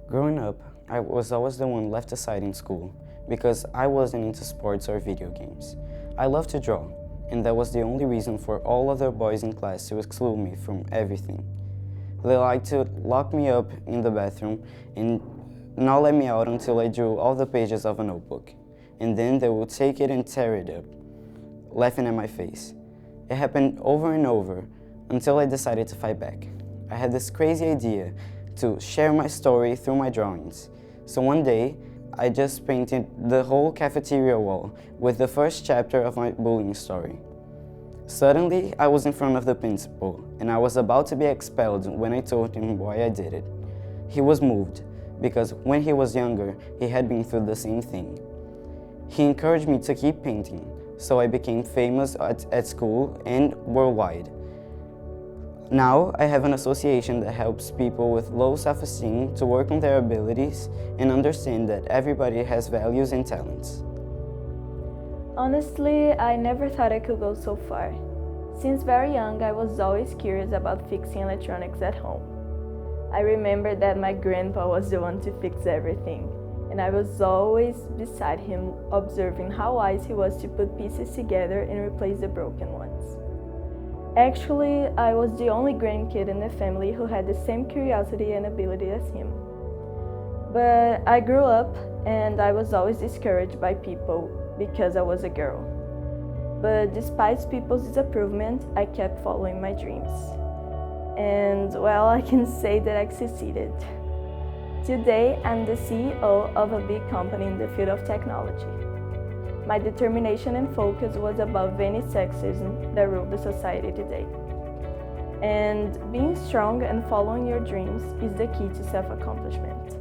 Growing up, I was always the one left aside in school because I wasn't into sports or video games. I loved to draw, and that was the only reason for all other boys in class to exclude me from everything. They liked to lock me up in the bathroom and not let me out until I drew all the pages of a notebook, and then they would take it and tear it up, laughing at my face. It happened over and over until I decided to fight back. I had this crazy idea to share my story through my drawings. So one day, I just painted the whole cafeteria wall with the first chapter of my bullying story. Suddenly, I was in front of the principal, and I was about to be expelled when I told him why I did it. He was moved, because when he was younger, he had been through the same thing. He encouraged me to keep painting, so I became famous at school and worldwide. Now, I have an association that helps people with low self-esteem to work on their abilities and understand that everybody has values and talents. Honestly, I never thought I could go so far. Since very young, I was always curious about fixing electronics at home. I remember that my grandpa was the one to fix everything, and I was always beside him observing how wise he was to put pieces together and replace the broken ones. Actually, I was the only grandkid in the family who had the same curiosity and ability as him. But I grew up and I was always discouraged by people because I was a girl. But despite people's disapproval, I kept following my dreams. And well, I can say that I succeeded. Today, I'm the CEO of a big company in the field of technology. My determination and focus was above any sexism that ruled the society today. And being strong and following your dreams is the key to self-accomplishment.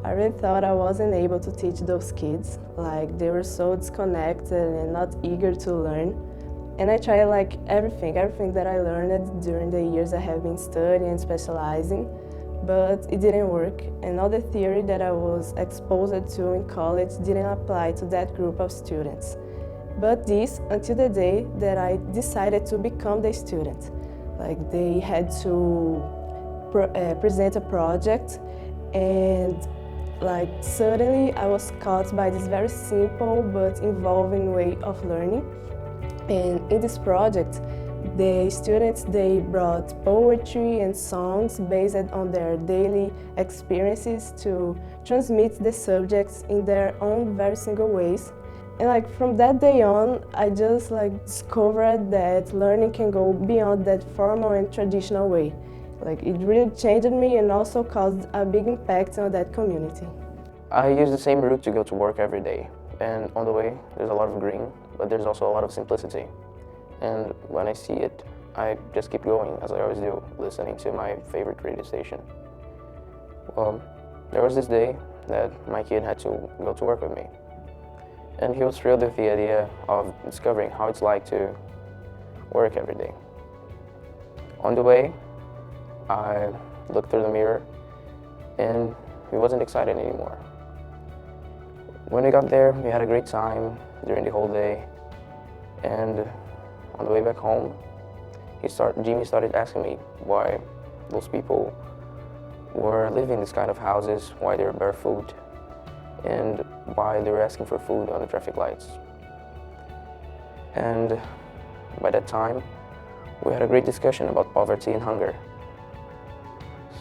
I really thought I wasn't able to teach those kids, like they were so disconnected and not eager to learn. And I tried everything that I learned during the years I have been studying and specializing, but it didn't work, and all the theory that I was exposed to in college didn't apply to that group of students. But this until the day that I decided to become the student. They had to present a project, and suddenly I was caught by this very simple but involving way of learning. And in this project, the students, they brought poetry and songs based on their daily experiences to transmit the subjects in their own very single ways. And from that day on, I just discovered that learning can go beyond that formal and traditional way. It really changed me and also caused a big impact on that community. I use the same route to go to work every day, and on the way there's a lot of green, but there's also a lot of simplicity. And when I see it, I just keep going, as I always do, listening to my favorite radio station. Well, there was this day that my kid had to go to work with me, and he was thrilled with the idea of discovering how it's like to work every day. On the way, I looked through the mirror, and he wasn't excited anymore. When we got there, we had a great time during the whole day, and on the way back home, Jimmy started asking me why those people were living in this kind of houses, why they were barefoot, and why they were asking for food on the traffic lights. And by that time, we had a great discussion about poverty and hunger.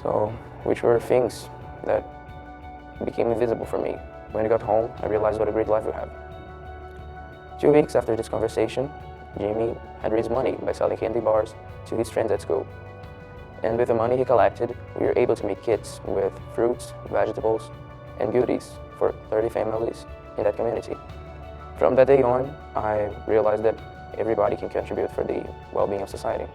So, which were things that became invisible for me. When I got home, I realized what a great life we have. 2 weeks after this conversation, Jimmy had raised money by selling candy bars to his friends at school. And with the money he collected, we were able to make kits with fruits, vegetables, and goodies for 30 families in that community. From that day on, I realized that everybody can contribute for the well-being of society.